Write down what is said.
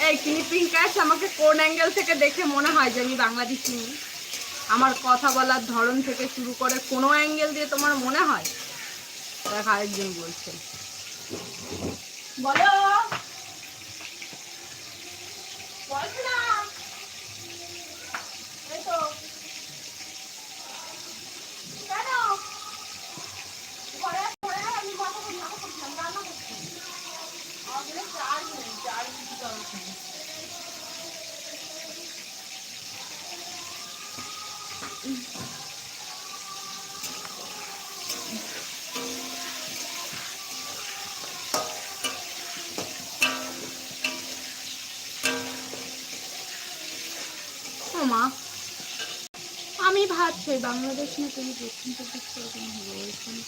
এই clipping catch আমাকে কোন অ্যাঙ্গেল থেকে দেখে মনে হয় যে আমি বাংলাদেশি মেয়ে? আমার কথা বলার ধরন থেকে শুরু করে কোনো অ্যাঙ্গেল দিয়ে তোমার মনে হয়? দেখ আরেকজন বলছে, বলো বলছো না? এই তো কেন ঘরে ঘরে আমি কথা করছিলাম রান্না করছি। আমাদের চার্জ নেই, চার্জ দিতে হবে। ও মা, আমি ভাত খাই বাংলাদেশ না তুমি দক্ষিণ চব্বিশ পরগনা হলো ওইখানে